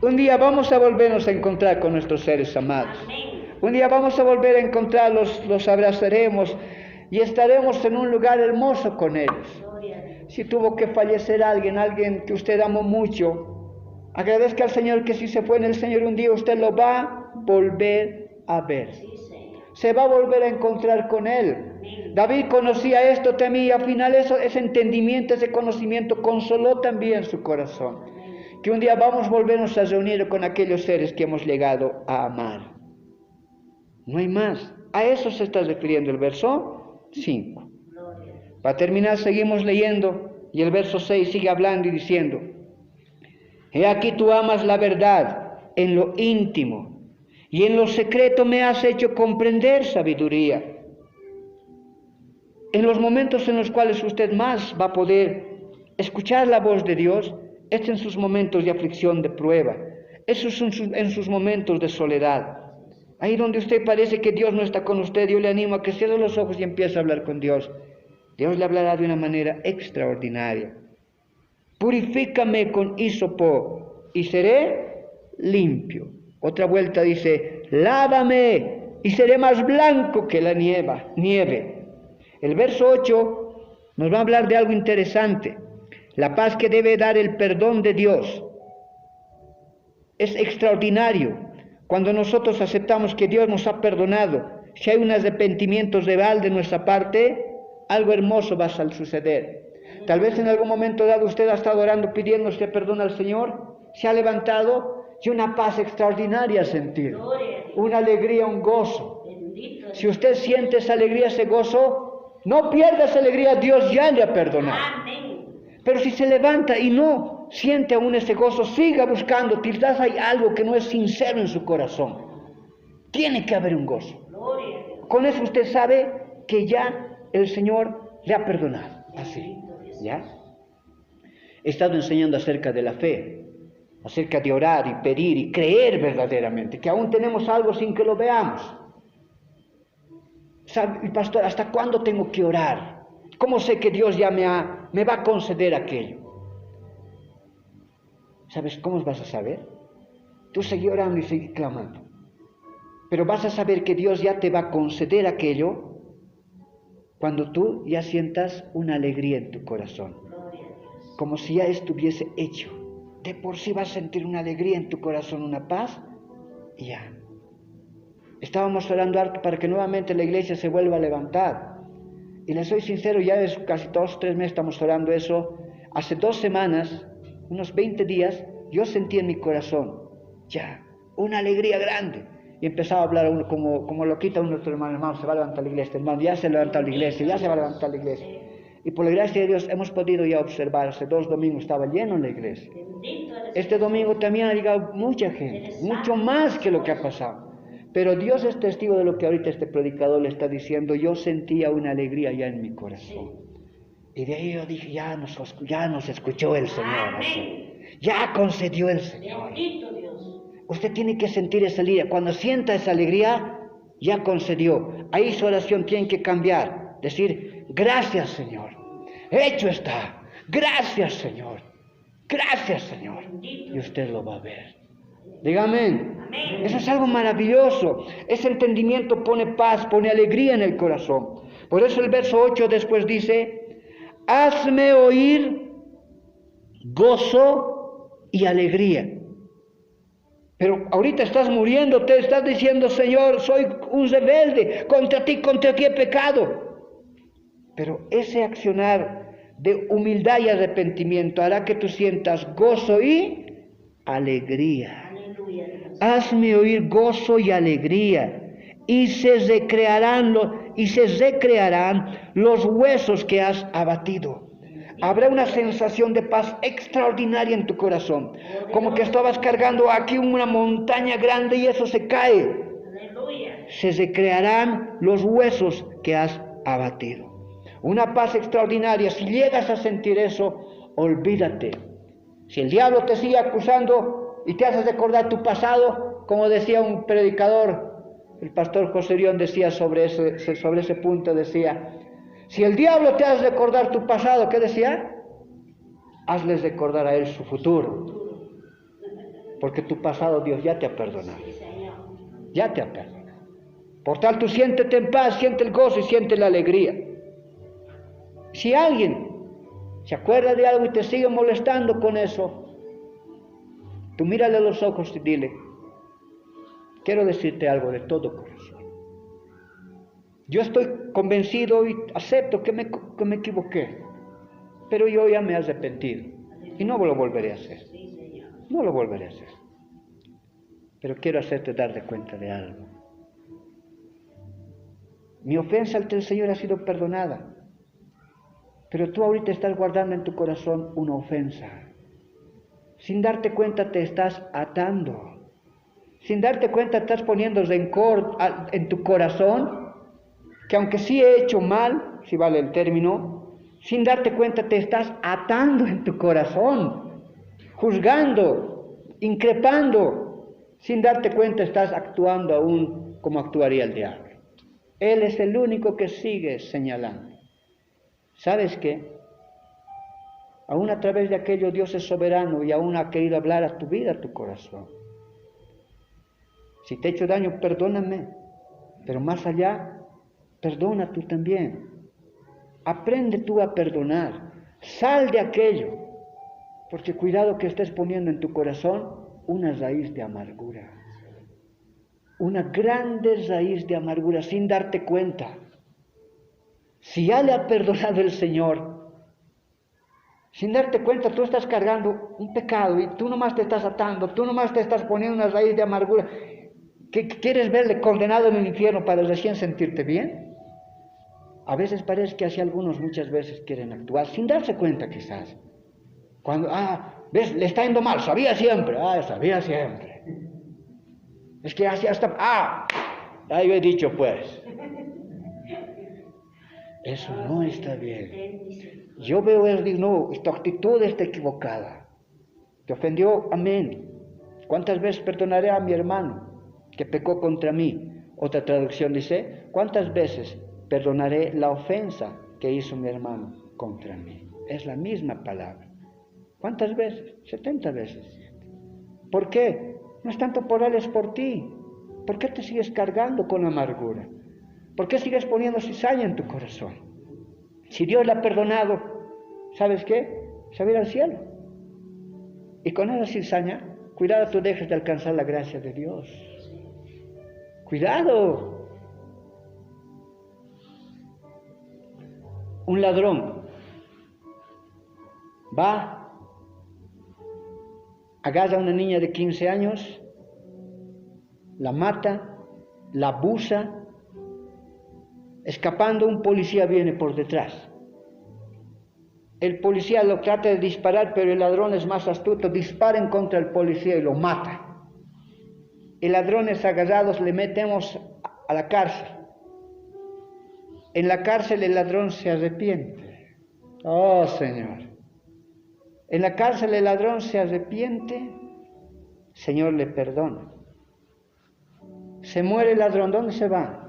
Un día vamos a volvernos a encontrar con nuestros seres amados. Un día vamos a volver a encontrarlos, los abrazaremos y estaremos en un lugar hermoso con ellos. Si tuvo que fallecer alguien que usted amó mucho, agradezca al Señor que si se fue en el Señor un día, usted lo va a volver a ver. Se va a volver a encontrar con Él. David conocía esto también y al final ese entendimiento, ese conocimiento consoló también su corazón. Que un día vamos a volvernos a reunir con aquellos seres que hemos llegado a amar. No hay más. A eso se está refiriendo el verso 5. Para terminar, seguimos leyendo y el verso 6 sigue hablando y diciendo: He aquí tú amas la verdad en lo íntimo y en lo secreto me has hecho comprender sabiduría. En los momentos en los cuales usted más va a poder escuchar la voz de Dios es en sus momentos de aflicción, de prueba, es en sus momentos de soledad. Ahí donde usted parece que Dios no está con usted, yo le animo a que cierre los ojos y empiece a hablar con Dios. Dios le hablará de una manera extraordinaria. Purifícame con hisopo y seré limpio. Otra vuelta dice: lávame y seré más blanco que la nieve. El verso 8 nos va a hablar de algo interesante. La paz que debe dar el perdón de Dios. Es extraordinario cuando nosotros aceptamos que Dios nos ha perdonado. Si hay un arrepentimiento real de nuestra parte, algo hermoso va a suceder. Tal vez en algún momento dado usted ha estado orando pidiendo usted perdón al Señor, se ha levantado y una paz extraordinaria ha sentido, una alegría, un gozo. Si usted siente esa alegría, ese gozo, no pierda esa alegría, Dios ya le ha perdonado. Pero si se levanta y no siente aún ese gozo, siga buscando, quizás hay algo que no es sincero en su corazón. Tiene que haber un gozo. Con eso usted sabe que ya el Señor le ha perdonado. Así, ¿ya? He estado enseñando acerca de la fe, acerca de orar y pedir y creer verdaderamente, que aún tenemos algo sin que lo veamos. ¿Sabe, pastor, hasta cuándo tengo que orar? ¿Cómo sé que Dios ya me va a conceder aquello? ¿Sabes cómo vas a saber? Tú sigue orando y sigue clamando. Pero vas a saber que Dios ya te va a conceder aquello cuando tú ya sientas una alegría en tu corazón. Como si ya estuviese hecho. De por sí vas a sentir una alegría en tu corazón, una paz, y ya. Estábamos orando para que nuevamente la iglesia se vuelva a levantar. Y les soy sincero, ya es casi 2 o 3 meses estamos orando eso. Hace 2 semanas, unos 20 días, yo sentí en mi corazón, ya, una alegría grande. Y empezaba a hablar uno como lo quita uno de nuestros hermanos, se va a levantar la iglesia, hermano, ya se levantó la iglesia, ya se va a levantar la iglesia. Y por la gracia de Dios hemos podido ya observar, hace 2 domingos estaba lleno la iglesia. Este domingo también ha llegado mucha gente, mucho más que lo que ha pasado. Pero Dios es testigo de lo que ahorita este predicador le está diciendo. Yo sentía una alegría ya en mi corazón. Y de ahí yo dije, ya nos escuchó el Señor. Así. Ya concedió el Señor. Usted tiene que sentir esa alegría. Cuando sienta esa alegría, ya concedió. Ahí su oración tiene que cambiar. Decir, gracias Señor. Hecho está. Gracias Señor. Gracias Señor. Y usted lo va a ver. Dígame. Eso es algo maravilloso. Ese entendimiento pone paz, pone alegría en el corazón. Por eso el verso 8 después dice, hazme oír gozo y alegría. Pero ahorita estás muriendo, te estás diciendo, Señor, soy un rebelde, contra ti he pecado. Pero ese accionar de humildad y arrepentimiento hará que tú sientas gozo y alegría. Hazme oír gozo y alegría, y se recrearán los huesos que has abatido. Habrá una sensación de paz extraordinaria en tu corazón, como que estabas cargando aquí una montaña grande y eso se cae. Se recrearán los huesos que has abatido. Una paz extraordinaria. Si llegas a sentir eso, olvídate. Si el diablo te sigue acusando y te hace recordar tu pasado, como decía un predicador, el pastor José Rión decía sobre ese punto, decía, si el diablo te hace recordar tu pasado, ¿qué decía? Hazles recordar a él su futuro, porque tu pasado Dios ya te ha perdonado, ya te ha perdonado. Por tanto, siéntete en paz, siente el gozo y siente la alegría. Si alguien se acuerda de algo y te sigue molestando con eso, tú mírale a los ojos y dile: quiero decirte algo de todo corazón. Yo estoy convencido y acepto que me equivoqué, pero yo ya me he arrepentido y no lo volveré a hacer. No lo volveré a hacer. Pero quiero hacerte darte cuenta de algo. Mi ofensa ante el Señor ha sido perdonada, pero tú ahorita estás guardando en tu corazón una ofensa. Sin darte cuenta te estás atando. Sin darte cuenta estás poniendo rencor en tu corazón, que aunque sí he hecho mal, si vale el término, sin darte cuenta te estás atando en tu corazón, juzgando, increpando. Sin darte cuenta estás actuando aún como actuaría el diablo. Él es el único que sigue señalando. ¿Sabes qué? Aún a través de aquello Dios es soberano y aún ha querido hablar a tu vida, a tu corazón. Si te he hecho daño, perdóname, pero más allá, perdona tú también. Aprende tú a perdonar. Sal de aquello, porque cuidado que estés poniendo en tu corazón una raíz de amargura. Una grande raíz de amargura sin darte cuenta. Si ya le ha perdonado el Señor, sin darte cuenta tú estás cargando un pecado y tú nomás te estás atando, tú nomás te estás poniendo una raíz de amargura. ¿Que quieres verle condenado en el infierno para recién sentirte bien? A veces parece que así algunos muchas veces quieren actuar sin darse cuenta quizás. Cuando, ves, le está yendo mal, sabía siempre, sabía siempre. Es que así hasta, ya yo he dicho pues. Eso no está bien. Yo veo eso y digo, no, tu actitud está equivocada. Te ofendió, amén. ¿Cuántas veces perdonaré a mi hermano que pecó contra mí? Otra traducción dice, ¿cuántas veces perdonaré la ofensa que hizo mi hermano contra mí? Es la misma palabra. ¿Cuántas veces? 70 veces. ¿Por qué? No es tanto por él, es por ti. ¿Por qué te sigues cargando con amargura? ¿Por qué sigues poniendo cizaña en tu corazón? Si Dios la ha perdonado, ¿sabes qué? Se va a ir al cielo. Y con esa cizaña, cuidado tú dejes de alcanzar la gracia de Dios. ¡Cuidado! Un ladrón va, agarra a una niña de 15 años, la mata, la abusa. Escapando, un policía viene por detrás. El policía lo trata de disparar, pero el ladrón es más astuto, dispara en contra del policía y lo mata. El ladrón es agarrado, le metemos a la cárcel. En la cárcel el ladrón se arrepiente. Oh, Señor. En la cárcel el ladrón se arrepiente, Señor le perdona. Se muere el ladrón, ¿dónde se va?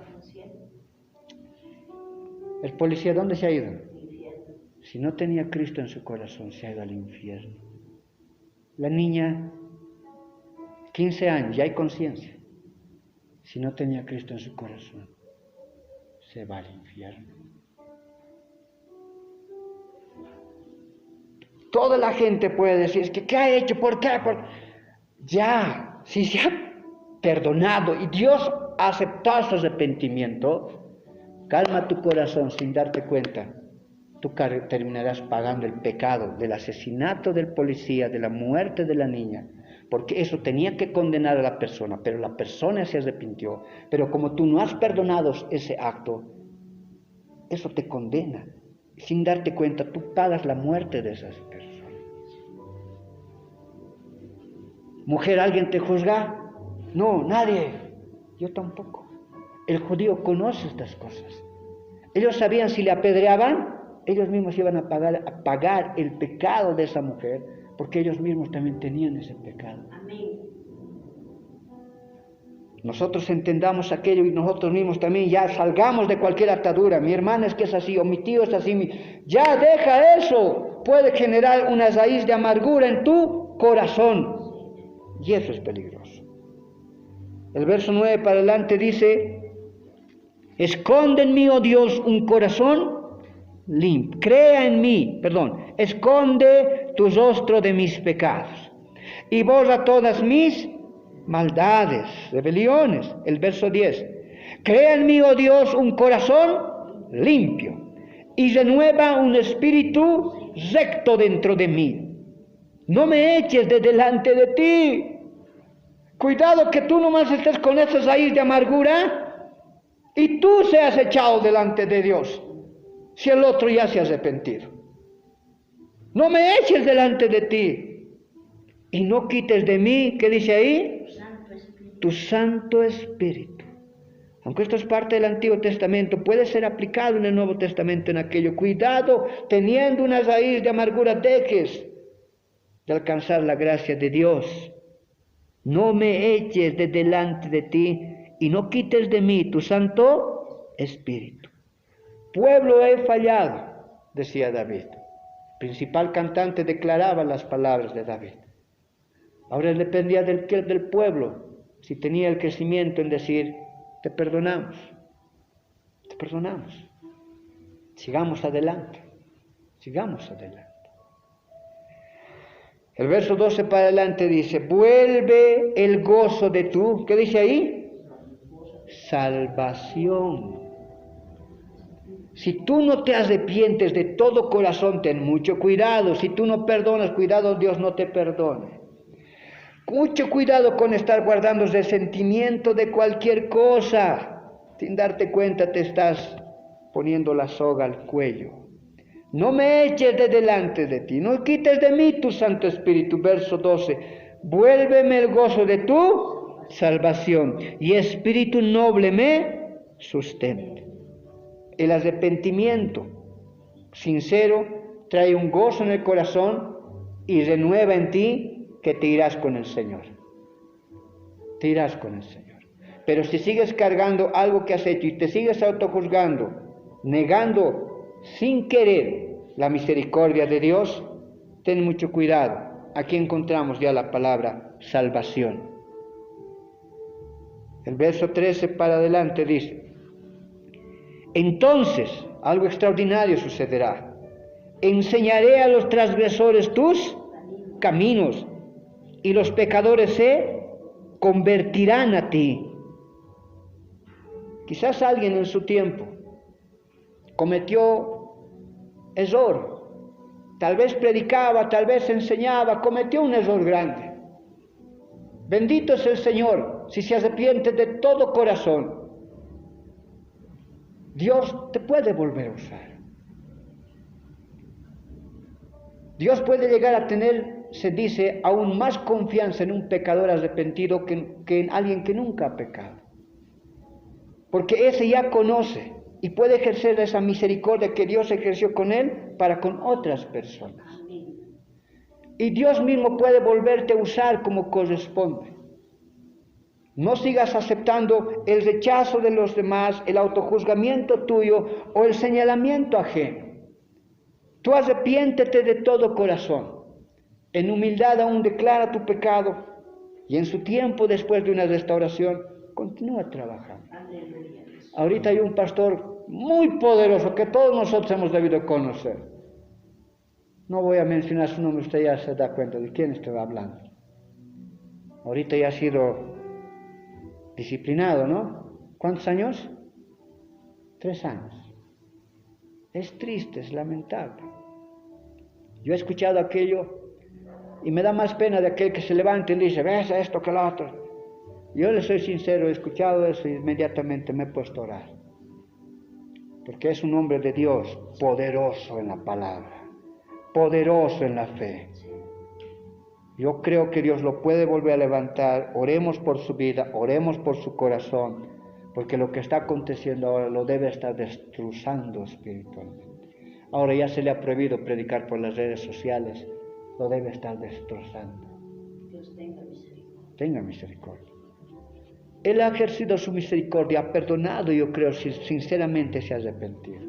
El policía, ¿dónde se ha ido? Si no tenía Cristo en su corazón, se ha ido al infierno. La niña, 15 años, ya hay conciencia. Si no tenía Cristo en su corazón, se va al infierno. Toda la gente puede decir, es que ¿qué ha hecho? ¿Por qué? Ya, si se ha perdonado y Dios ha aceptado su arrepentimiento, calma tu corazón sin darte cuenta. Tú terminarás pagando el pecado del asesinato del policía, de la muerte de la niña, porque eso tenía que condenar a la persona, pero la persona se arrepintió. Pero como tú no has perdonado ese acto, eso te condena. Sin darte cuenta, tú pagas la muerte de esas personas. Mujer, ¿alguien te juzga? No, nadie. Yo tampoco. El judío conoce estas cosas. Ellos sabían si le apedreaban, ellos mismos iban a pagar el pecado de esa mujer, porque ellos mismos también tenían ese pecado. Amén. Nosotros entendamos aquello y nosotros mismos también ya salgamos de cualquier atadura. Mi hermana es que es así, o mi tío es así. Ya deja eso. Puede generar una raíz de amargura en tu corazón. Y eso es peligroso. El verso 9 para adelante dice, Esconde en mí, oh Dios, un corazón limpio. Crea en mí, esconde tu rostro de mis pecados y borra todas mis maldades, rebeliones. El verso 10. Crea en mí, oh Dios, un corazón limpio y renueva un espíritu recto dentro de mí. No me eches de delante de ti. Cuidado que tú nomás estés con esa raíz de amargura y tú seas echado delante de Dios si el otro ya se ha arrepentido. No me eches delante de ti y no quites de mí, ¿qué dice ahí? Tu Santo Espíritu. Aunque esto es parte del Antiguo Testamento, puede ser aplicado en el Nuevo Testamento en aquello. Cuidado, teniendo una raíz de amargura, dejes de alcanzar la gracia de Dios. No me eches de delante de ti y no quites de mí tu Santo Espíritu. Pueblo, he fallado, decía David. El principal cantante declaraba las palabras de David. Ahora dependía del pueblo si tenía el crecimiento en decir: te perdonamos, sigamos adelante. El verso 12 para adelante dice: vuelve el gozo de tu, ¿qué dice ahí? Salvación. Si tú no te arrepientes de todo corazón, ten mucho cuidado. Si tú no perdonas, cuidado, Dios no te perdone. Mucho cuidado con estar guardando resentimiento de cualquier cosa. Sin darte cuenta te estás poniendo la soga al cuello. No me eches de delante de ti, no quites de mí tu Santo Espíritu. Verso 12. Vuélveme el gozo de tu salvación y espíritu noble me sustente. El arrepentimiento sincero trae un gozo en el corazón y renueva en ti que te irás con el Señor. Pero si sigues cargando algo que has hecho y te sigues autojuzgando, negando sin querer la misericordia de Dios, ten mucho cuidado. Aquí encontramos ya la palabra salvación. El verso 13 para adelante dice: entonces algo extraordinario sucederá. Enseñaré a los transgresores tus caminos y los pecadores se convertirán a ti. Quizás alguien en su tiempo cometió error, tal vez predicaba, tal vez enseñaba, cometió un error grande. Bendito es el Señor si se arrepiente de todo corazón. Dios te puede volver a usar. Dios puede llegar a tener, se dice, aún más confianza en un pecador arrepentido que en alguien que nunca ha pecado. Porque ese ya conoce y puede ejercer esa misericordia que Dios ejerció con él para con otras personas. Y Dios mismo puede volverte a usar como corresponde. No sigas aceptando el rechazo de los demás, el autojuzgamiento tuyo o el señalamiento ajeno. Tú arrepiéntete de todo corazón. En humildad aún declara tu pecado y en su tiempo, después de una restauración, continúa trabajando. Ahorita hay un pastor muy poderoso que todos nosotros hemos debido conocer. No voy a mencionar su nombre, usted ya se da cuenta de quién estoy hablando. Ahorita ya ha sido disciplinado, ¿no? ¿Cuántos años? 3 años. Es triste, es lamentable. Yo he escuchado aquello y me da más pena de aquel que se levanta y dice: ves esto que lo otro. Yo le soy sincero, he escuchado eso y inmediatamente me he puesto a orar. Porque es un hombre de Dios, poderoso en la palabra, poderoso en la fe. Yo creo que Dios lo puede volver a levantar. Oremos por su vida, oremos por su corazón, porque lo que está aconteciendo ahora lo debe estar destrozando espiritualmente. Ahora ya se le ha prohibido predicar por las redes sociales, lo debe estar destrozando. Dios tenga misericordia. Tenga misericordia. Él ha ejercido su misericordia, ha perdonado, yo creo, si sinceramente se ha arrepentido.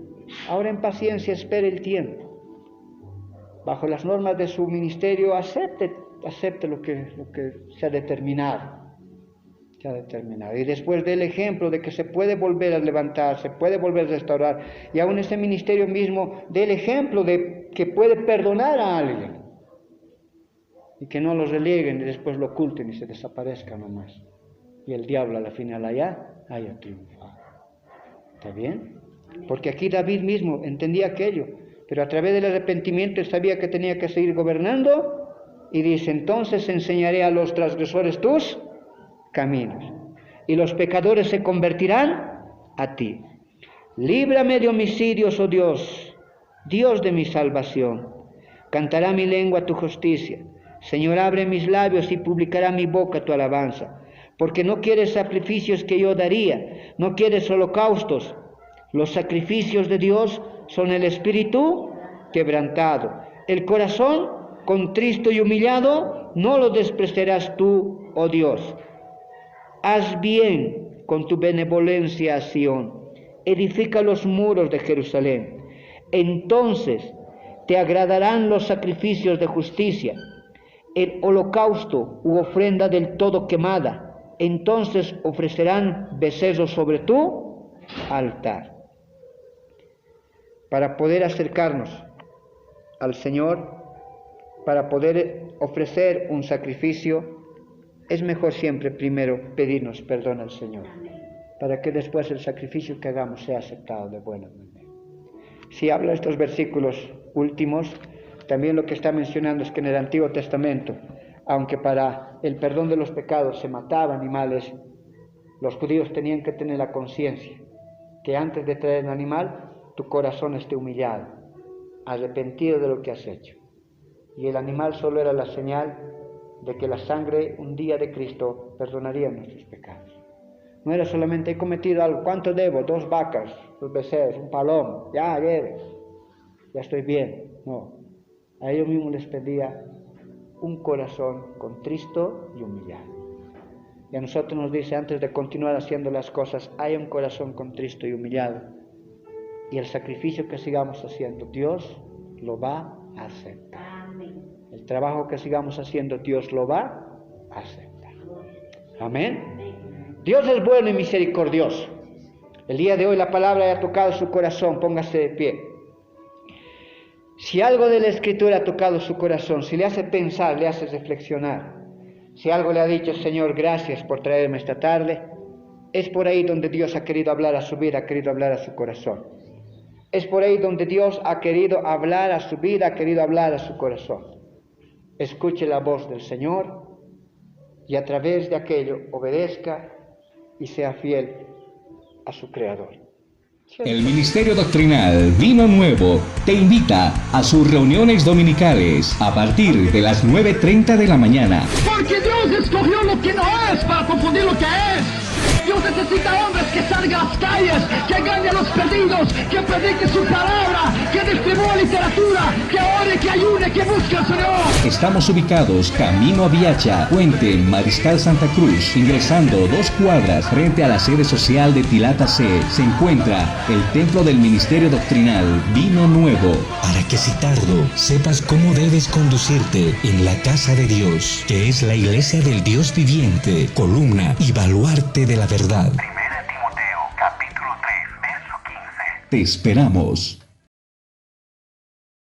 Ahora en paciencia espere el tiempo. Bajo las normas de su ministerio, acepte lo que se ha determinado. Está determinado. Y después del ejemplo de que se puede volver a levantar, se puede volver a restaurar, y aún ese ministerio mismo del ejemplo de que puede perdonar a alguien, y que no lo releguen y después lo oculten y se desaparezca nomás. Y el diablo a la final haya triunfado. ¿Está bien? Porque aquí David mismo entendía aquello, pero a través del arrepentimiento él sabía que tenía que seguir gobernando, y dice: entonces enseñaré a los transgresores tus caminos, y los pecadores se convertirán a ti. Líbrame de homicidios, oh Dios, Dios de mi salvación. Cantará mi lengua tu justicia. Señor, abre mis labios y publicará mi boca tu alabanza. Porque no quieres sacrificios que yo daría, no quieres holocaustos. Los sacrificios de Dios son el espíritu quebrantado. El corazón contristo y humillado no lo despreciarás tú, oh Dios. Haz bien con tu benevolencia a Sión. Edifica los muros de Jerusalén. Entonces te agradarán los sacrificios de justicia, el holocausto u ofrenda del todo quemada. Entonces ofrecerán becerros sobre tu altar. Para poder acercarnos al Señor, para poder ofrecer un sacrificio, es mejor siempre primero pedirnos perdón al Señor, para que después el sacrificio que hagamos sea aceptado de buena manera. Si habla estos versículos últimos, también lo que está mencionando es que en el Antiguo Testamento, aunque para el perdón de los pecados se mataban animales, los judíos tenían que tener la conciencia que antes de traer un animal, tu corazón esté humillado, arrepentido de lo que has hecho. Y el animal solo era la señal de que la sangre un día de Cristo perdonaría nuestros pecados. No era solamente: he cometido algo, ¿cuánto debo? 2 vacas, 2 becerros, un palomo, ya estoy bien. No, a ellos mismos les pedía un corazón contristo y humillado. Y a nosotros nos dice, antes de continuar haciendo las cosas, hay un corazón contristo y humillado. Y el sacrificio que sigamos haciendo, Dios lo va a aceptar. El trabajo que sigamos haciendo, Dios lo va a aceptar. Amén. Dios es bueno y misericordioso. El día de hoy la palabra ha tocado su corazón, póngase de pie. Si algo de la Escritura ha tocado su corazón, si le hace pensar, le hace reflexionar, si algo le ha dicho: Señor, gracias por traerme esta tarde, es por ahí donde Dios ha querido hablar a su vida, ha querido hablar a su corazón. Es por ahí donde Dios ha querido hablar a su vida, ha querido hablar a su corazón. Escuche la voz del Señor y a través de aquello obedezca y sea fiel a su Creador. El Ministerio Doctrinal Vino Nuevo te invita a sus reuniones dominicales a partir de las 9:30 de la mañana. Porque Dios escogió lo que no es para confundir lo que es. Dios necesita hombres que salgan a las calles, que engañen a los perdidos, que prediquen su palabra, que distribuyan literatura, que ore, que ayune, que busque al Señor. Estamos ubicados camino a Viacha, Puente, Mariscal Santa Cruz. Ingresando 2 cuadras frente a la sede social de Tilata C, se encuentra el templo del Ministerio Doctrinal Vino Nuevo. Para que si tardo sepas cómo debes conducirte en la casa de Dios, que es la iglesia del Dios viviente, columna y baluarte de la verdad. 1 Timoteo capítulo 3, verso 15. Te esperamos.